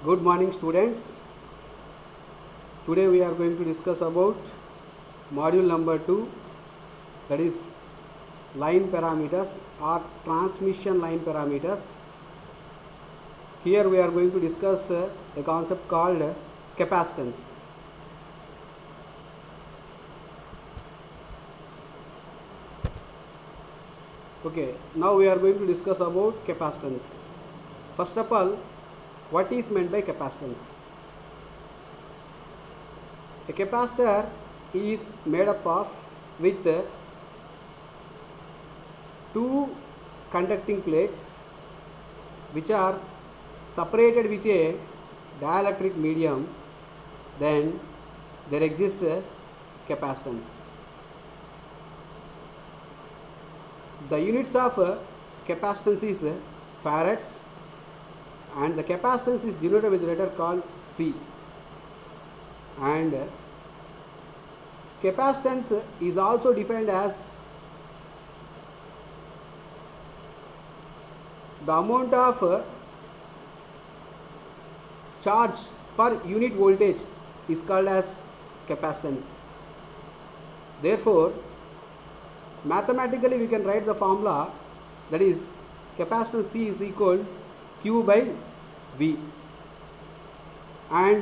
Good morning, students. Today we are going to discuss about module number 2, that is line parameters or transmission line parameters. Here we are going to discuss a concept called capacitance. Okay, now we are going to discuss about capacitance. First of all, what is meant by capacitance? A capacitor is made up of with two conducting plates which are separated with a dielectric medium. Then there exists a capacitance. The units of capacitance is farads, and the capacitance is denoted with a letter called C. And capacitance is also defined as the amount of charge per unit voltage is called as capacitance. Therefore, mathematically we can write the formula, that is capacitance C is equal Q by V, and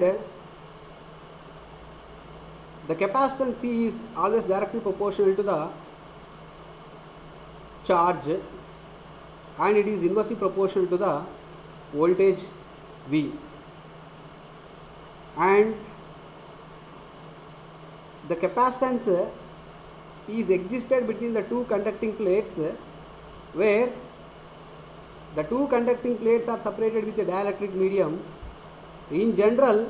the capacitance C is always directly proportional to the charge, and it is inversely proportional to the voltage V. And the capacitance is existed between the two conducting plates, where the two conducting plates are separated with a dielectric medium. In general,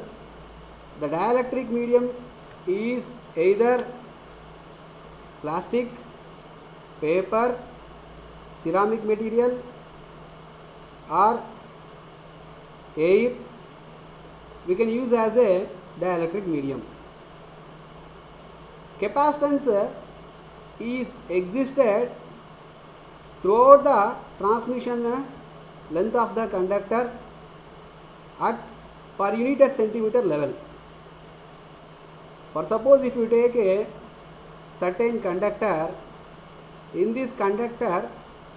the dielectric medium is either plastic, paper, ceramic material, or air. We can use as a dielectric medium. Capacitance is existed throughout the transmission length of the conductor at per unit centimeter level. For suppose if you take a certain conductor, in this conductor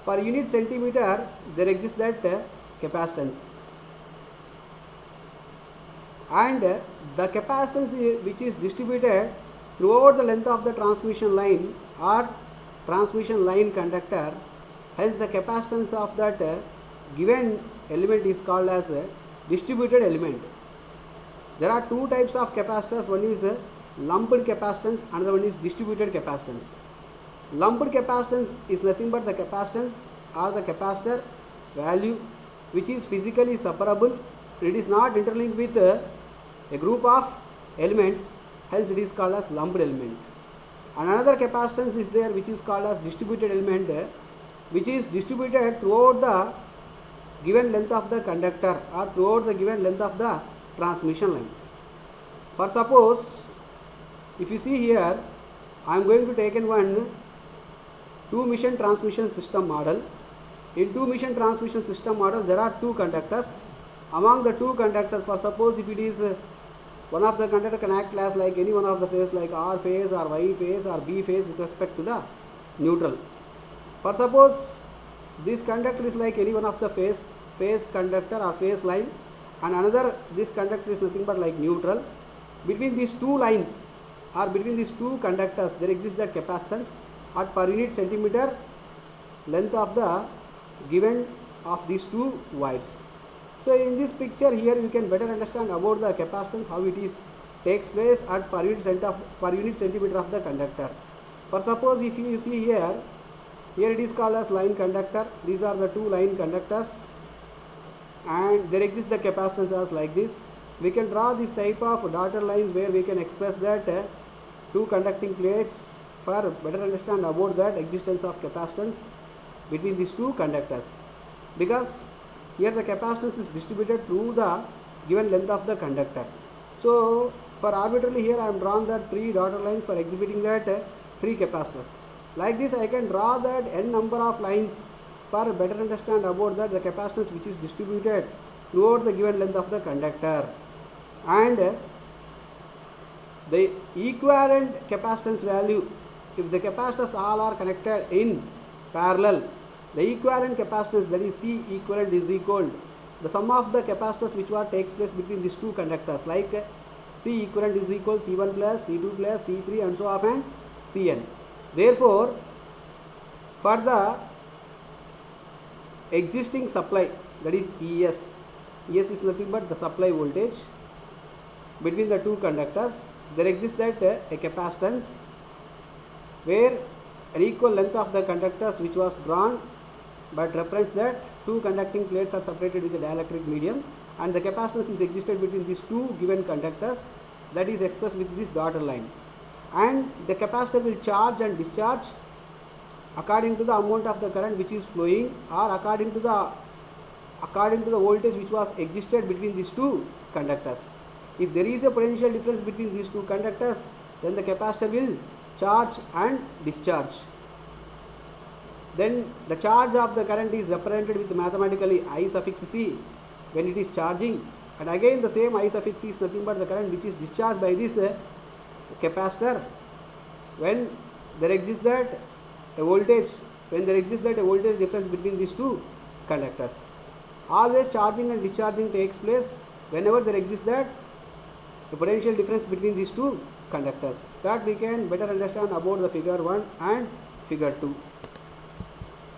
per unit centimeter there exists that capacitance, and the capacitance which is distributed throughout the length of the transmission line or transmission line conductor has the capacitance of that given element is called as a distributed element. There are two types of capacitors. One is lumped capacitance, another one is distributed capacitance. Lumped capacitance is nothing but the capacitance or the capacitor value which is physically separable. It is not interlinked with a group of elements, hence it is called as lumped element. And another capacitance is there which is called as distributed element, which is distributed throughout the given length of the conductor or throughout the given length of the transmission line. For suppose if you see here, I am going to take in one two mission transmission system model. In two mission transmission system model there are two conductors. Among the two conductors, for suppose if it is one of the conductor can act as like any one of the phase, like R phase or Y phase or B phase with respect to the neutral. For suppose this conductor is like any one of the phase conductor or phase line, and another this conductor is nothing but like neutral. Between these two lines or between these two conductors there exists that capacitance at per unit centimeter length of the given of these two wires. So in this picture here you can better understand about the capacitance, how it is takes place at per unit centimeter of the conductor. For suppose if you see here it is called as line conductor. These are the two line conductors, and there exists the capacitance as like this. We can draw this type of dotted lines where we can express that two conducting plates for better understand about that existence of capacitance between these two conductors, because here the capacitance is distributed through the given length of the conductor. So for arbitrarily here I am drawn that three dotted lines for exhibiting that three capacitors. Like this I can draw that n number of lines for better understand about that the capacitance which is distributed throughout the given length of the conductor, and the equivalent capacitance value, if the capacitors all are connected in parallel, the equivalent capacitance, that is C equivalent, is equal the sum of the capacitors which takes place between these two conductors, like C equivalent is equal C1 plus C2 plus C3 and so on and Cn. Therefore, for the existing supply, that is ES is nothing but the supply voltage between the two conductors, there exists that a capacitance where an equal length of the conductors which was drawn, but reference that two conducting plates are separated with a dielectric medium, and the capacitance is existed between these two given conductors, that is expressed with this dotted line, and the capacitor will charge and discharge according to the amount of the current which is flowing, or according to the voltage which was existed between these two conductors. If there is a potential difference between these two conductors, then the capacitor will charge and discharge. Then the charge of the current is represented with mathematically I suffix C when it is charging, and again the same I suffix C is nothing but the current which is discharged by this capacitor when there exists that a voltage difference between these two conductors. Always charging and discharging takes place whenever there exists that a potential difference between these two conductors. That we can better understand about the figure 1 and figure 2.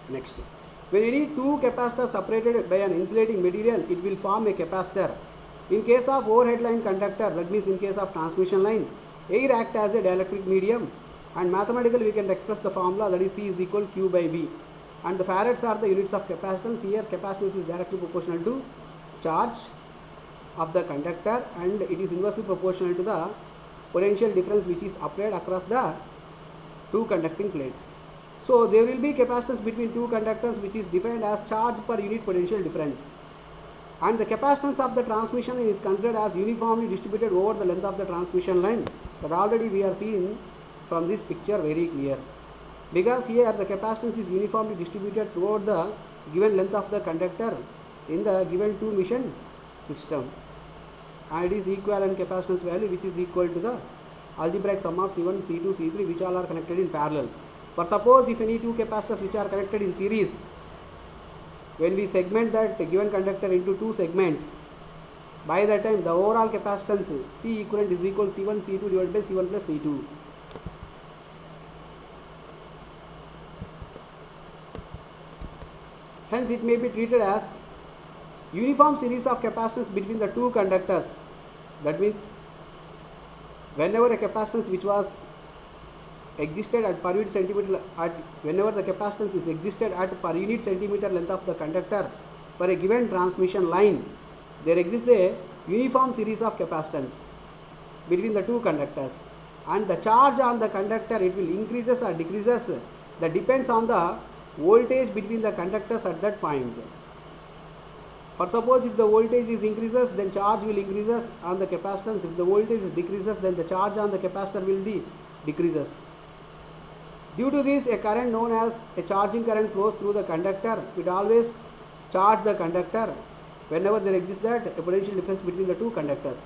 Next, when any two capacitors separated by an insulating material, it will form a capacitor. In case of overhead line conductor, that means in case of transmission line, air acts as a dielectric medium, and mathematically we can express the formula, that is C is equal Q by V, and the farads are the units of capacitance. Here capacitance is directly proportional to charge of the conductor, and it is inversely proportional to the potential difference which is applied across the two conducting plates. So there will be capacitance between two conductors which is defined as charge per unit potential difference, and the capacitance of the transmission line is considered as uniformly distributed over the length of the transmission line. But already we are seeing from this picture very clear, because here the capacitance is uniformly distributed throughout the given length of the conductor in the given two mesh system, and it is equivalent capacitance value which is equal to the algebraic sum of C1, C2, C3 which all are connected in parallel. But suppose if any two capacitors which are connected in series, when we segment that given conductor into two segments, by that time the overall capacitance C equivalent is equal C1 C2 divided by C1 plus C2. Hence it may be treated as uniform series of capacitance between the two conductors. That means whenever a capacitance which was existed at per unit centimeter, whenever the capacitance is existed at per unit centimeter length of the conductor for a given transmission line, there exists a uniform series of capacitance between the two conductors, and the charge on the conductor, it will increases or decreases, that depends on the voltage between the conductors at that point. For suppose if the voltage is increases, then charge will increases on the capacitance. If the voltage is decreases, then the charge on the capacitor will decreases. Due to this, a current known as a charging current flows through the conductor. It always charge the conductor whenever there exists that a potential difference between the two conductors.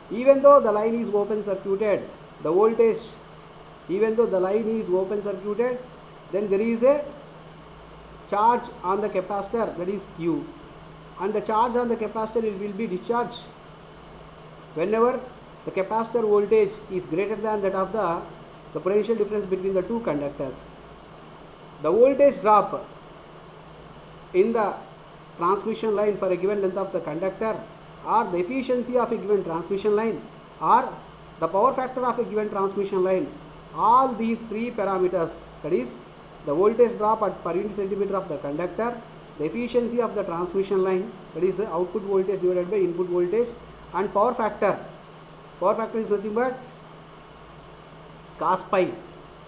Even though the line is open circuited, the voltage, even though the line is open circuited, then there is a charge on the capacitor, that is Q, and the charge on the capacitor will be discharged whenever the capacitor voltage is greater than that of the potential difference between the two conductors. The voltage drop in the transmission line for a given length of the conductor, or the efficiency of a given transmission line, or the power factor of a given transmission line, all these three parameters, that is the voltage drop at per unit centimeter of the conductor, the efficiency of the transmission line, that is the output voltage divided by input voltage, and power factor. Power factor is nothing but cos pi,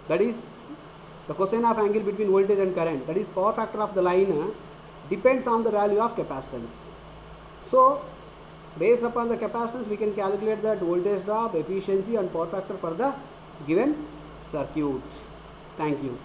that is the cosine of angle between voltage and current, that is power factor of the line depends on the value of capacitance. So based upon the capacitance we can calculate that voltage drop, efficiency and power factor for the given circuit. Thank you.